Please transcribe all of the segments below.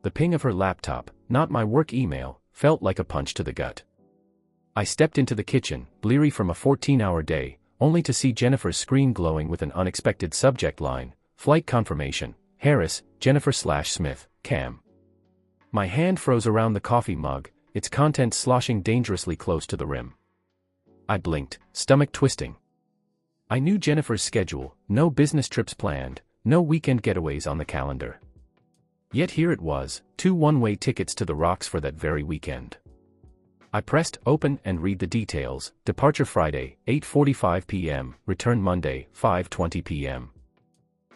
The ping of her laptop, not my work email, felt like a punch to the gut. I stepped into the kitchen, bleary from a 14-hour day, only to see Jennifer's screen glowing with an unexpected subject line: flight confirmation, Harris, Jennifer/Smith, Cam. My hand froze around the coffee mug, its contents sloshing dangerously close to the rim. I blinked, stomach twisting. I knew Jennifer's schedule: no business trips planned, no weekend getaways on the calendar. Yet here it was, 2 one-way tickets to the Rocks for that very weekend. I pressed open and read the details: departure Friday, 8:45 p.m., return Monday, 5:20 p.m.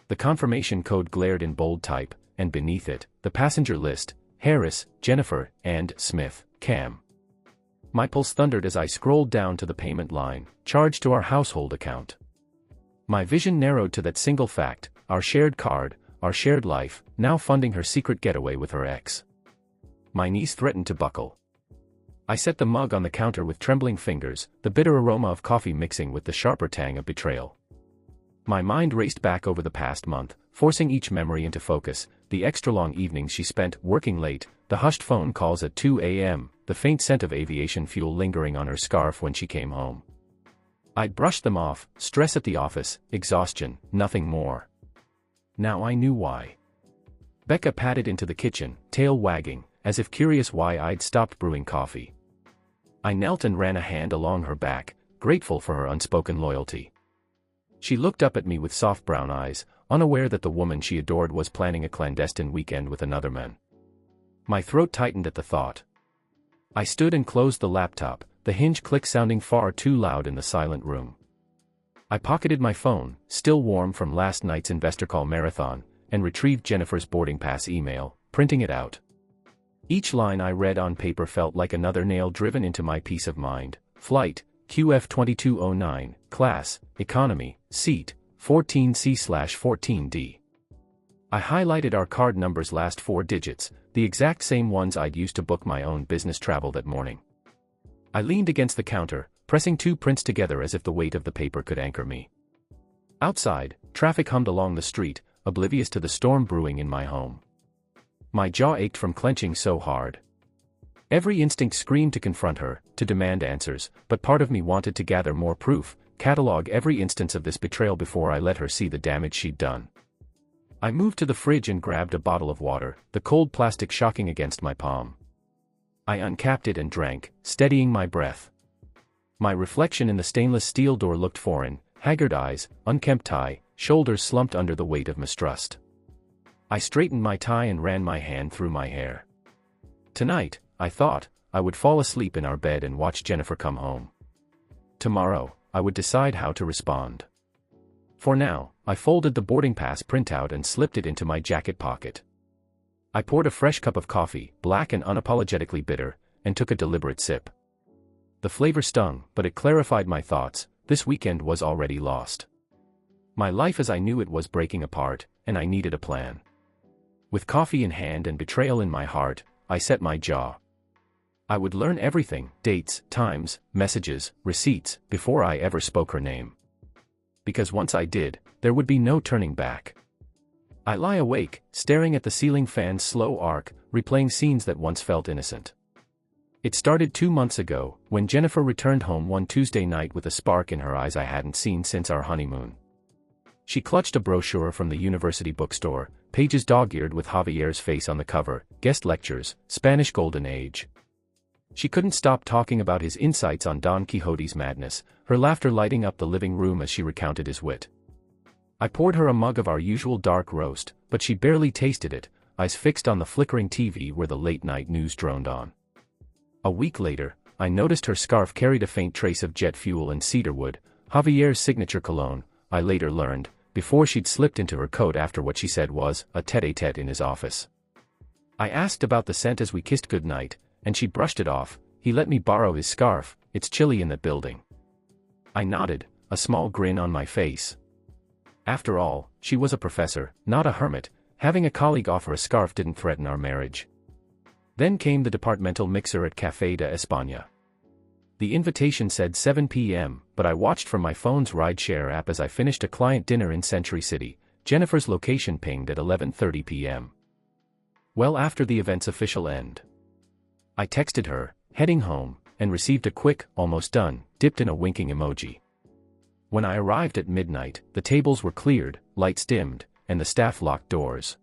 The confirmation code glared in bold type, and beneath it, the passenger list: Harris, Jennifer, and Smith, Cam. My pulse thundered as I scrolled down to the payment line: charged to our household account. My vision narrowed to that single fact: our shared card, our shared life, now funding her secret getaway with her ex. My knees threatened to buckle. I set the mug on the counter with trembling fingers, the bitter aroma of coffee mixing with the sharper tang of betrayal. My mind raced back over the past month, forcing each memory into focus: the extra-long evenings she spent working late, the hushed phone calls at 2 a.m., the faint scent of aviation fuel lingering on her scarf when she came home. I'd brushed them off: stress at the office, exhaustion, nothing more. Now I knew why. Becca padded into the kitchen, tail wagging, as if curious why I'd stopped brewing coffee. I knelt and ran a hand along her back, grateful for her unspoken loyalty. She looked up at me with soft brown eyes, unaware that the woman she adored was planning a clandestine weekend with another man. My throat tightened at the thought. I stood and closed the laptop, the hinge click sounding far too loud in the silent room. I pocketed my phone, still warm from last night's investor call marathon, and retrieved Jennifer's boarding pass email, printing it out. Each line I read on paper felt like another nail driven into my peace of mind: flight, QF2209, class, economy, seat, 14C/14D. I highlighted our card number's last 4 digits, the exact same ones I'd used to book my own business travel that morning. I leaned against the counter, pressing 2 prints together as if the weight of the paper could anchor me. Outside, traffic hummed along the street, oblivious to the storm brewing in my home. My jaw ached from clenching so hard. Every instinct screamed to confront her, to demand answers, but part of me wanted to gather more proof, catalog every instance of this betrayal before I let her see the damage she'd done. I moved to the fridge and grabbed a bottle of water, the cold plastic shocking against my palm. I uncapped it and drank, steadying my breath. My reflection in the stainless steel door looked foreign: haggard eyes, unkempt tie, shoulders slumped under the weight of mistrust. I straightened my tie and ran my hand through my hair. Tonight, I thought, I would fall asleep in our bed and watch Jennifer come home. Tomorrow, I would decide how to respond. For now, I folded the boarding pass printout and slipped it into my jacket pocket. I poured a fresh cup of coffee, black and unapologetically bitter, and took a deliberate sip. The flavor stung, but it clarified my thoughts: this weekend was already lost. My life as I knew it was breaking apart, and I needed a plan. With coffee in hand and betrayal in my heart, I set my jaw. I would learn everything: dates, times, messages, receipts, before I ever spoke her name. Because once I did, there would be no turning back. I lie awake, staring at the ceiling fan's slow arc, replaying scenes that once felt innocent. It started 2 months ago, when Jennifer returned home one Tuesday night with a spark in her eyes I hadn't seen since our honeymoon. She clutched a brochure from the university bookstore, pages dog-eared with Javier's face on the cover: guest lectures, Spanish Golden Age. She couldn't stop talking about his insights on Don Quixote's madness, her laughter lighting up the living room as she recounted his wit. I poured her a mug of our usual dark roast, but she barely tasted it, eyes fixed on the flickering TV where the late-night news droned on. A week later, I noticed her scarf carried a faint trace of jet fuel and cedarwood, Javier's signature cologne, I later learned, before she'd slipped into her coat after what she said was a tête-à-tête in his office. I asked about the scent as we kissed goodnight, and she brushed it off: he let me borrow his scarf, it's chilly in that building. I nodded, a small grin on my face. After all, she was a professor, not a hermit. Having a colleague offer a scarf didn't threaten our marriage. Then came the departmental mixer at Café de España. The invitation said 7 p.m., but I watched from my phone's ride-share app as I finished a client dinner in Century City. Jennifer's location pinged at 11:30 p.m. well after the event's official end. I texted her, heading home, and received a quick, almost done, dipped in a winking emoji. When I arrived at midnight, the tables were cleared, lights dimmed, and the staff locked doors.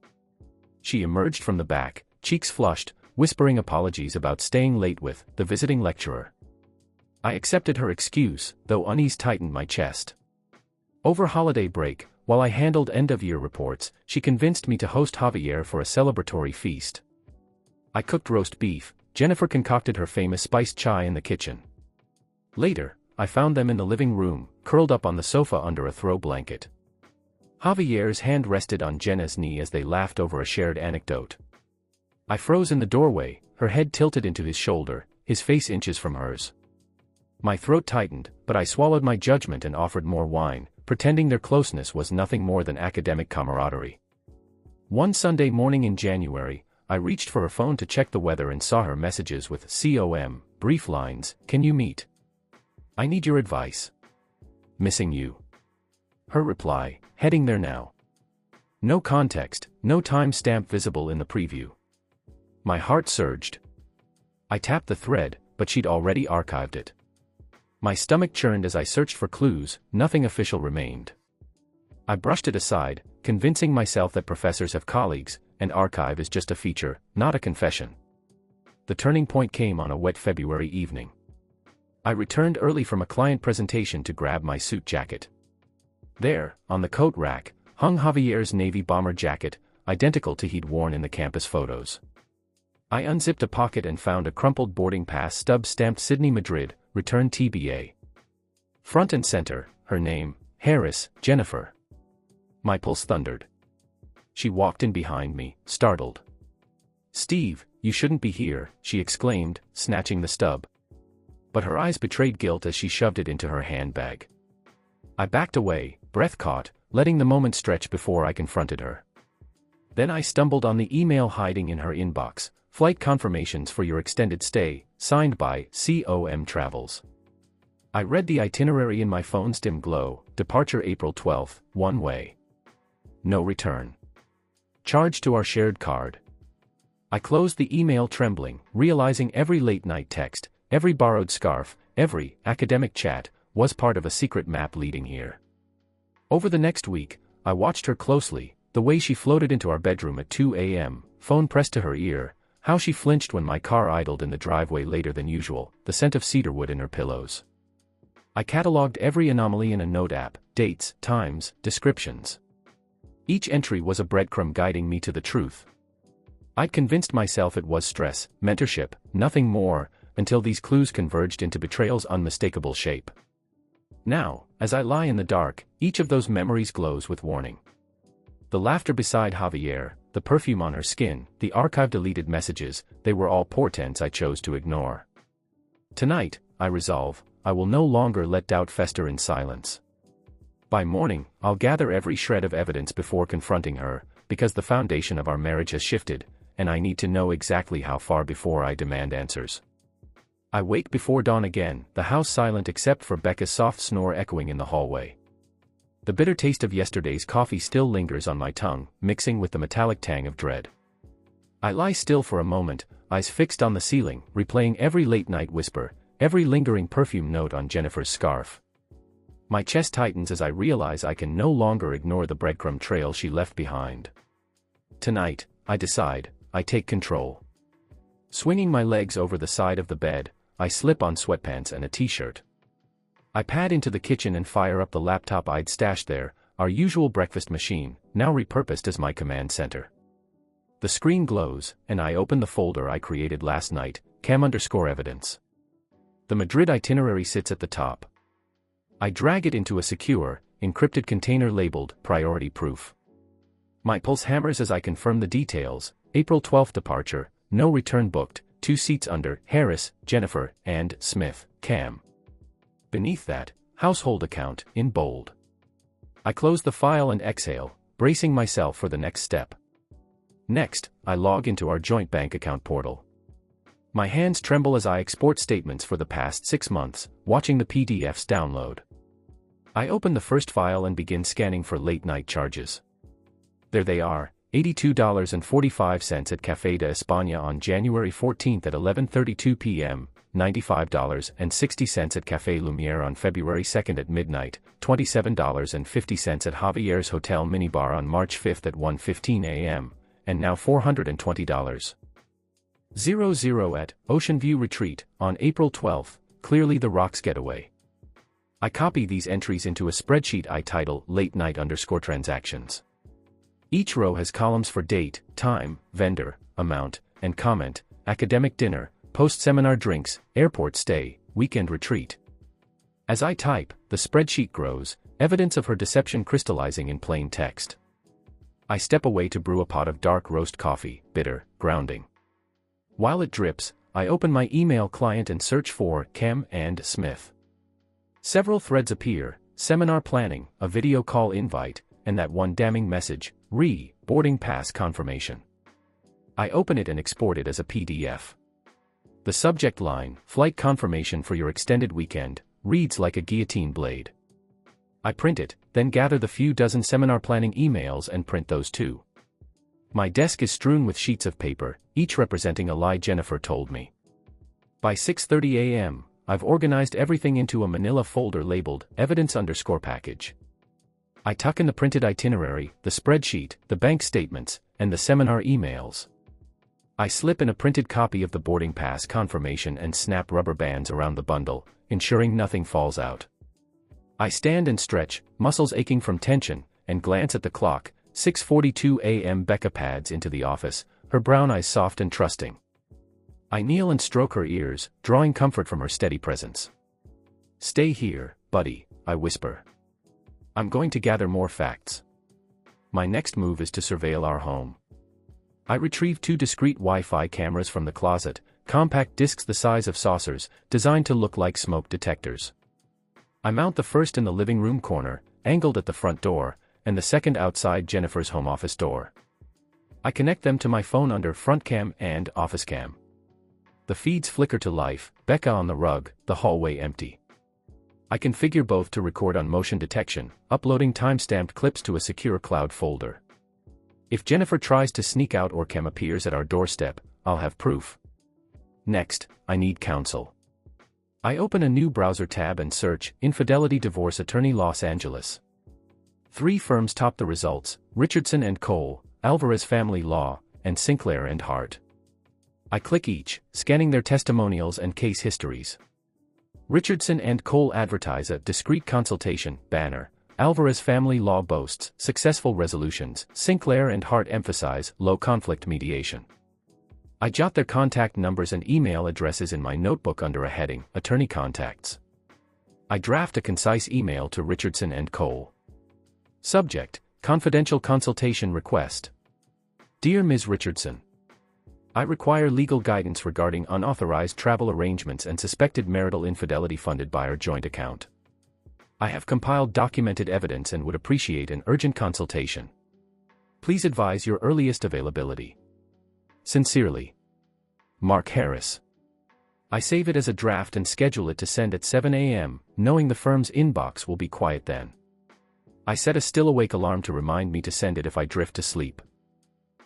She emerged from the back, cheeks flushed, whispering apologies about staying late with the visiting lecturer. I accepted her excuse, though unease tightened my chest. Over holiday break, while I handled end-of-year reports, she convinced me to host Javier for a celebratory feast. I cooked roast beef. Jennifer concocted her famous spiced chai in the kitchen. Later, I found them in the living room, curled up on the sofa under a throw blanket. Javier's hand rested on Jenna's knee as they laughed over a shared anecdote. I froze in the doorway, her head tilted into his shoulder, his face inches from hers. My throat tightened, but I swallowed my judgment and offered more wine, pretending their closeness was nothing more than academic camaraderie. One Sunday morning in January, I reached for her phone to check the weather and saw her messages with COM, brief lines, "Can you meet? I need your advice. Missing you." Her reply, "Heading there now." No context, no time stamp visible in the preview. My heart surged. I tapped the thread, but she'd already archived it. My stomach churned as I searched for clues, nothing official remained. I brushed it aside, convincing myself that professors have colleagues, and archive is just a feature, not a confession. The turning point came on a wet February evening. I returned early from a client presentation to grab my suit jacket. There, on the coat rack, hung Javier's navy bomber jacket, identical to he'd worn in the campus photos. I unzipped a pocket and found a crumpled boarding pass stub stamped Sydney Madrid, return TBA. Front and center, her name, Harris, Jennifer. My pulse thundered. She walked in behind me, startled. "Steve, you shouldn't be here," she exclaimed, snatching the stub. But her eyes betrayed guilt as she shoved it into her handbag. I backed away, breath caught, letting the moment stretch before I confronted her. Then I stumbled on the email hiding in her inbox, "Flight confirmations for your extended stay, signed by COM Travels." I read the itinerary in my phone's dim glow, departure April 12th, one way. No return. Charge to our shared card. I closed the email trembling, realizing every late-night text, every borrowed scarf, every academic chat, was part of a secret map leading here. Over the next week, I watched her closely, the way she floated into our bedroom at 2 a.m., phone pressed to her ear, how she flinched when my car idled in the driveway later than usual, the scent of cedarwood in her pillows. I cataloged every anomaly in a note app, dates, times, descriptions. Each entry was a breadcrumb guiding me to the truth. I'd convinced myself it was stress, mentorship, nothing more, until these clues converged into betrayal's unmistakable shape. Now, as I lie in the dark, each of those memories glows with warning. The laughter beside Javier, the perfume on her skin, the archived deleted messages, they were all portents I chose to ignore. Tonight, I resolve, I will no longer let doubt fester in silence. By morning, I'll gather every shred of evidence before confronting her, because the foundation of our marriage has shifted, and I need to know exactly how far before I demand answers. I wake before dawn again, the house silent except for Becca's soft snore echoing in the hallway. The bitter taste of yesterday's coffee still lingers on my tongue, mixing with the metallic tang of dread. I lie still for a moment, eyes fixed on the ceiling, replaying every late-night whisper, every lingering perfume note on Jennifer's scarf. My chest tightens as I realize I can no longer ignore the breadcrumb trail she left behind. Tonight, I decide, I take control. Swinging my legs over the side of the bed, I slip on sweatpants and a t-shirt. I pad into the kitchen and fire up the laptop I'd stashed there, our usual breakfast machine, now repurposed as my command center. The screen glows, and I open the folder I created last night, cam_evidence. The Madrid itinerary sits at the top. I drag it into a secure, encrypted container labeled priority proof. My pulse hammers as I confirm the details, April 12th departure, no return booked, 2 seats under, Harris, Jennifer, and Smith, Cam. Beneath that, household account, in bold. I close the file and exhale, bracing myself for the next step. Next, I log into our joint bank account portal. My hands tremble as I export statements for the past 6 months, watching the PDFs download. I open the first file and begin scanning for late-night charges. There they are, $82.45 at Café de España on January 14 at 11:32 p.m., $95.60 at Café Lumière on February 2 at midnight, $27.50 at Javier's Hotel Minibar on March 5 at 1:15 a.m., and now $420.00 at Ocean View Retreat on April 12, Clearly the Rocks Getaway. I copy these entries into a spreadsheet I title Late Night _transactions. Each row has columns for date, time, vendor, amount, and comment, academic dinner, post-seminar drinks, airport stay, weekend retreat. As I type, the spreadsheet grows, evidence of her deception crystallizing in plain text. I step away to brew a pot of dark roast coffee, bitter, grounding. While it drips, I open my email client and search for Chem and Smith. Several threads appear: seminar planning, a video call invite, and that one damning message, boarding pass confirmation. I open it and export it as a PDF. The subject line, flight confirmation for your extended weekend, reads like a guillotine blade. I print it, then gather the few dozen seminar planning emails and print those too. My desk is strewn with sheets of paper, each representing a lie Jennifer told me. By 6:30 a.m., I've organized everything into a manila folder labeled evidence_package. I tuck in the printed itinerary, the spreadsheet, the bank statements, and the seminar emails. I slip in a printed copy of the boarding pass confirmation and snap rubber bands around the bundle, ensuring nothing falls out. I stand and stretch, muscles aching from tension, and glance at the clock. 6:42 a.m. Becca pads into the office, her brown eyes soft and trusting. I kneel and stroke her ears, drawing comfort from her steady presence. "Stay here, buddy," I whisper. "I'm going to gather more facts." My next move is to surveil our home. I retrieve two discrete Wi-Fi cameras from the closet, compact discs the size of saucers, designed to look like smoke detectors. I mount the first in the living room corner, angled at the front door, and the second outside Jennifer's home office door. I connect them to my phone under front cam and office cam. The feeds flicker to life, Becca on the rug, the hallway empty. I configure both to record on motion detection, uploading time-stamped clips to a secure cloud folder. If Jennifer tries to sneak out or Cam appears at our doorstep, I'll have proof. Next, I need counsel. I open a new browser tab and search Infidelity Divorce Attorney Los Angeles. 3 firms top the results: Richardson and Cole, Alvarez Family Law, and Sinclair and Hart. I click each, scanning their testimonials and case histories. Richardson and Cole advertise a discreet consultation banner. Alvarez Family Law boasts successful resolutions. Sinclair and Hart emphasize low conflict mediation. I jot their contact numbers and email addresses in my notebook under a heading, Attorney Contacts. I draft a concise email to Richardson and Cole. Subject: Confidential Consultation Request. Dear Ms. Richardson, I require legal guidance regarding unauthorized travel arrangements and suspected marital infidelity funded by our joint account. I have compiled documented evidence and would appreciate an urgent consultation. Please advise your earliest availability. Sincerely, Mark Harris. I save it as a draft and schedule it to send at 7 a.m., knowing the firm's inbox will be quiet then. I set a still-awake alarm to remind me to send it if I drift to sleep.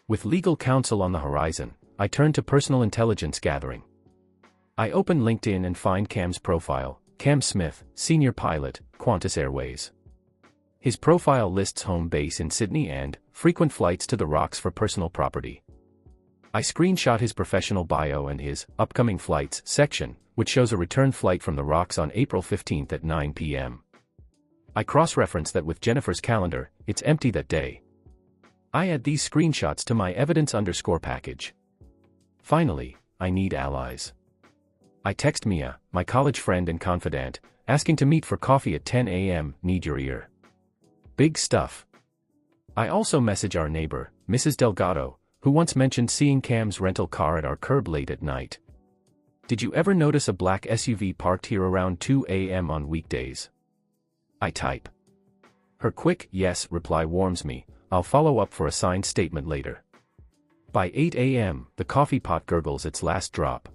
With legal counsel on the horizon, I turn to personal intelligence gathering. I open LinkedIn and find Cam's profile, Cam Smith, Senior Pilot, Qantas Airways. His profile lists home base in Sydney and frequent flights to the Rocks for personal property. I screenshot his professional bio and his upcoming flights section, which shows a return flight from the Rocks on April 15 at 9 p.m. I cross-reference that with Jennifer's calendar. It's empty that day. I add these screenshots to my evidence_package. Finally, I need allies. I text Mia, my college friend and confidant, asking to meet for coffee at 10 a.m. Need your ear. Big stuff. I also message our neighbor, Mrs. Delgado, who once mentioned seeing Cam's rental car at our curb late at night. Did you ever notice a black SUV parked here around 2 a.m. on weekdays? I type. Her quick yes reply warms me. I'll follow up for a signed statement later. By 8 a.m., the coffee pot gurgles its last drop.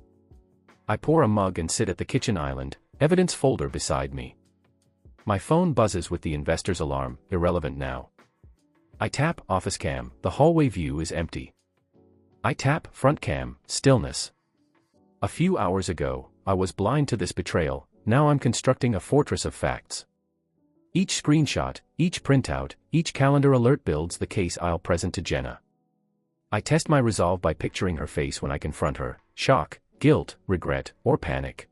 I pour a mug and sit at the kitchen island, evidence folder beside me. My phone buzzes with the investor's alarm, irrelevant now. I tap office cam, the hallway view is empty. I tap front cam, stillness. A few hours ago, I was blind to this betrayal, now I'm constructing a fortress of facts. Each screenshot, each printout, each calendar alert builds the case I'll present to Jenna. I test my resolve by picturing her face when I confront her: shock, guilt, regret, or panic.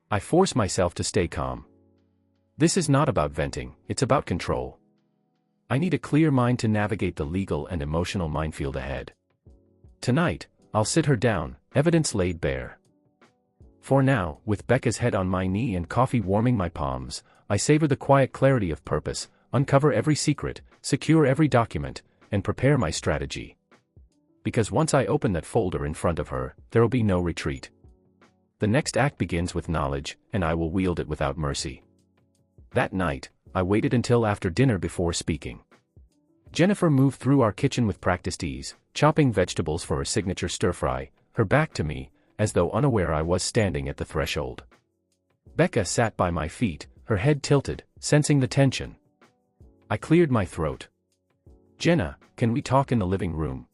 I force myself to stay calm. This is not about venting, it's about control. I need a clear mind to navigate the legal and emotional minefield ahead. Tonight, I'll sit her down, evidence laid bare. For now, with Becca's head on my knee and coffee warming my palms, I savor the quiet clarity of purpose, uncover every secret, secure every document, and prepare my strategy. Because once I open that folder in front of her, there'll be no retreat. The next act begins with knowledge, and I will wield it without mercy. That night, I waited until after dinner before speaking. Jennifer moved through our kitchen with practiced ease, chopping vegetables for her signature stir-fry, her back to me, as though unaware I was standing at the threshold. Becca sat by my feet, her head tilted, sensing the tension. I cleared my throat. "Jenna, can we talk in the living room?"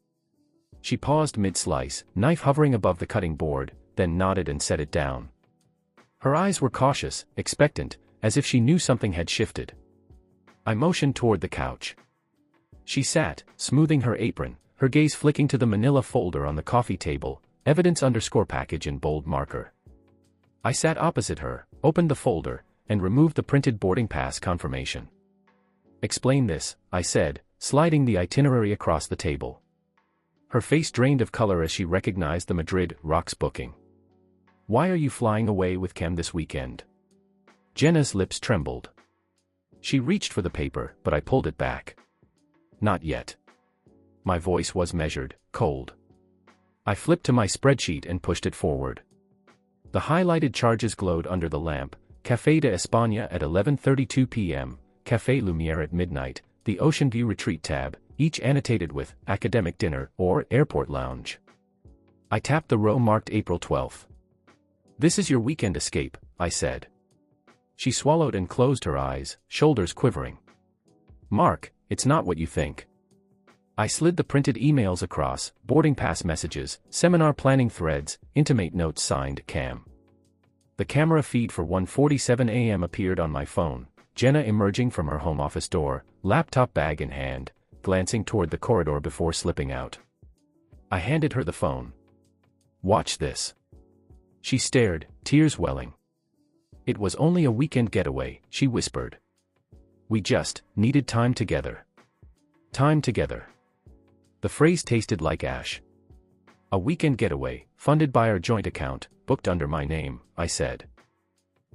She paused mid-slice, knife hovering above the cutting board, then nodded and set it down. Her eyes were cautious, expectant, as if she knew something had shifted. I motioned toward the couch. She sat, smoothing her apron, her gaze flicking to the manila folder on the coffee table, evidence _ package in bold marker. I sat opposite her, opened the folder, and removed the printed boarding pass confirmation. "Explain this," I said, sliding the itinerary across the table. Her face drained of color as she recognized the Madrid Rocks booking. "Why are you flying away with Cam this weekend?" Jenna's lips trembled. She reached for the paper, but I pulled it back. "Not yet." My voice was measured, cold. I flipped to my spreadsheet and pushed it forward. The highlighted charges glowed under the lamp: Café de España at 11:32 p.m., Café Lumière at midnight, the Ocean View Retreat tab, each annotated with academic dinner or airport lounge. I tapped the row marked April 12th. "This is your weekend escape," I said. She swallowed and closed her eyes, shoulders quivering. "Mark, it's not what you think." I slid the printed emails across: boarding pass messages, seminar planning threads, intimate notes signed Cam. The camera feed for 1:47 a.m. appeared on my phone, Jenna emerging from her home office door, laptop bag in hand, glancing toward the corridor before slipping out. I handed her the phone. "Watch this." She stared, tears welling. "It was only a weekend getaway," she whispered. "We just needed time together." Time together. The phrase tasted like ash. "A weekend getaway, funded by our joint account, booked under my name," I said.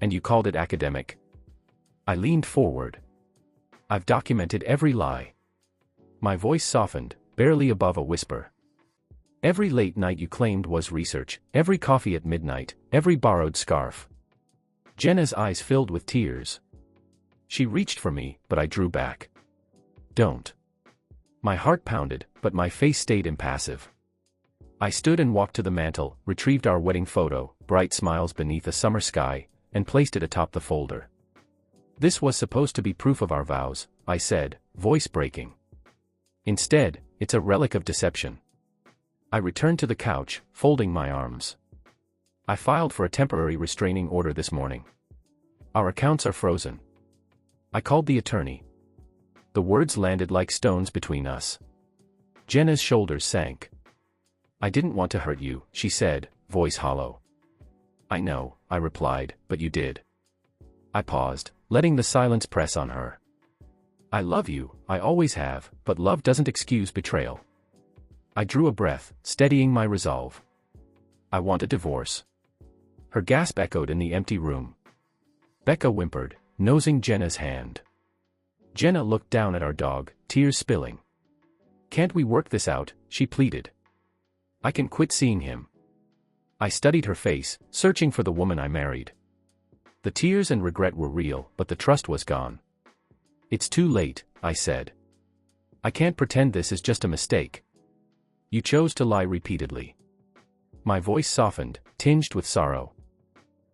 "And you called it academic?" I leaned forward. "I've documented every lie." My voice softened, barely above a whisper. "Every late night you claimed was research, every coffee at midnight, every borrowed scarf." Jenna's eyes filled with tears. She reached for me, but I drew back. "Don't." My heart pounded, but my face stayed impassive. I stood and walked to the mantel, retrieved our wedding photo, bright smiles beneath a summer sky, and placed it atop the folder. "This was supposed to be proof of our vows," I said, voice breaking. "Instead, it's a relic of deception." I returned to the couch, folding my arms. "I filed for a temporary restraining order this morning. Our accounts are frozen." I called the attorney. The words landed like stones between us. Jenna's shoulders sank. "I didn't want to hurt you," she said, voice hollow. "I know," I replied, "but you did." I paused, letting the silence press on her. "I love you, I always have, but love doesn't excuse betrayal." I drew a breath, steadying my resolve. "I want a divorce." Her gasp echoed in the empty room. Becca whimpered, nosing Jenna's hand. Jenna looked down at our dog, tears spilling. "Can't we work this out?" she pleaded. "I can quit seeing him." I studied her face, searching for the woman I married. The tears and regret were real, but the trust was gone. "It's too late," I said. "I can't pretend this is just a mistake. You chose to lie repeatedly." My voice softened, tinged with sorrow.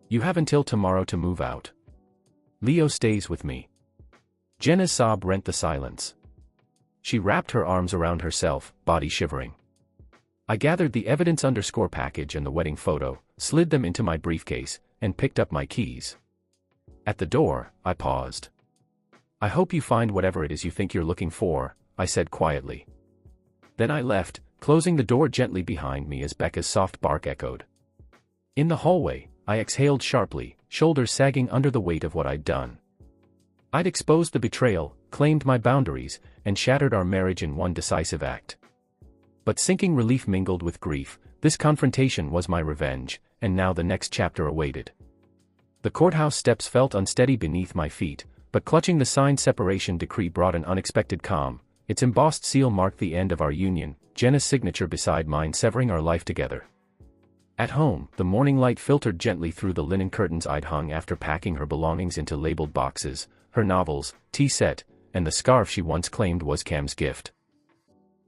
"You have until tomorrow to move out. Leo stays with me." Jenna's sob rent the silence. She wrapped her arms around herself, body shivering. I gathered the evidence package and the wedding photo, slid them into my briefcase, and picked up my keys. At the door, I paused. "I hope you find whatever it is you think you're looking for," I said quietly. Then I left, closing the door gently behind me as Becca's soft bark echoed. In the hallway, I exhaled sharply, shoulders sagging under the weight of what I'd done. I'd exposed the betrayal, claimed my boundaries, and shattered our marriage in one decisive act. But sinking relief mingled with grief. This confrontation was my revenge, and now the next chapter awaited. The courthouse steps felt unsteady beneath my feet, but clutching the signed separation decree brought an unexpected calm. Its embossed seal marked the end of our union, Jenna's signature beside mine severing our life together. At home, the morning light filtered gently through the linen curtains I'd hung after packing her belongings into labeled boxes, her novels, tea set, and the scarf she once claimed was Cam's gift.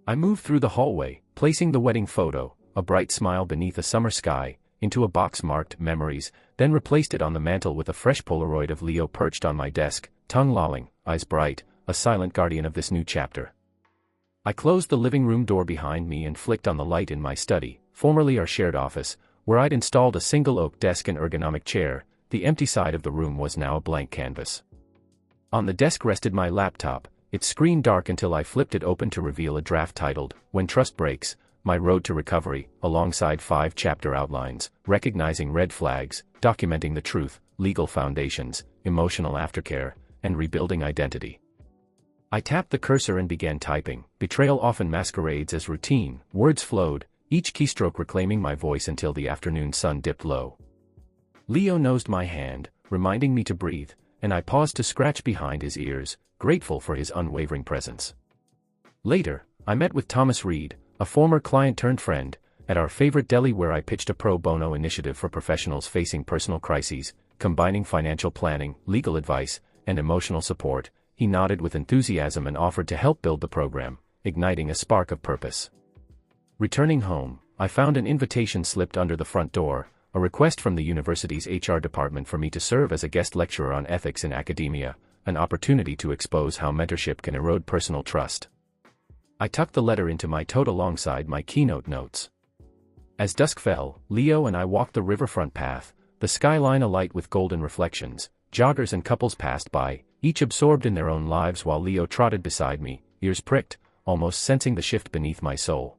I moved through the hallway, placing the wedding photo, a bright smile beneath a summer sky, into a box marked Memories, then replaced it on the mantel with a fresh Polaroid of Leo perched on my desk, tongue lolling, eyes bright, a silent guardian of this new chapter. I closed the living room door behind me and flicked on the light in my study, formerly our shared office, where I'd installed a single oak desk and ergonomic chair. The empty side of the room was now a blank canvas. On the desk rested my laptop, its screen dark until I flipped it open to reveal a draft titled, "When Trust Breaks, My Road to Recovery," alongside 5 chapter outlines, recognizing red flags, documenting the truth, legal foundations, emotional aftercare, and rebuilding identity. I tapped the cursor and began typing. Betrayal often masquerades as routine. Words flowed, each keystroke reclaiming my voice until the afternoon sun dipped low. Leo nosed my hand, reminding me to breathe, and I paused to scratch behind his ears, grateful for his unwavering presence. Later, I met with Thomas Reed, a former client-turned-friend, at our favorite deli where I pitched a pro bono initiative for professionals facing personal crises, combining financial planning, legal advice, and emotional support. He nodded with enthusiasm and offered to help build the program, igniting a spark of purpose. Returning home, I found an invitation slipped under the front door, a request from the university's HR department for me to serve as a guest lecturer on ethics in academia, an opportunity to expose how mentorship can erode personal trust. I tucked the letter into my tote alongside my keynote notes. As dusk fell, Leo and I walked the riverfront path, the skyline alight with golden reflections. Joggers and couples passed by, each absorbed in their own lives while Leo trotted beside me, ears pricked, almost sensing the shift beneath my soul.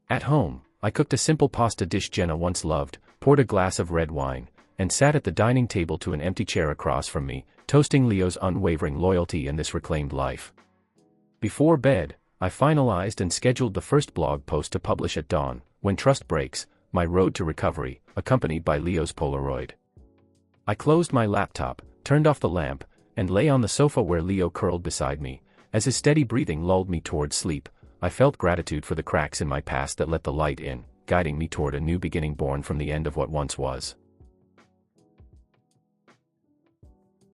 At home, I cooked a simple pasta dish Jenna once loved, poured a glass of red wine, and sat at the dining table to an empty chair across from me, toasting Leo's unwavering loyalty and this reclaimed life. Before bed, I finalized and scheduled the first blog post to publish at dawn, When Trust Breaks, My Road to Recovery, accompanied by Leo's Polaroid. I closed my laptop, turned off the lamp, and lay on the sofa where Leo curled beside me. As his steady breathing lulled me toward sleep, I felt gratitude for the cracks in my past that let the light in, guiding me toward a new beginning born from the end of what once was.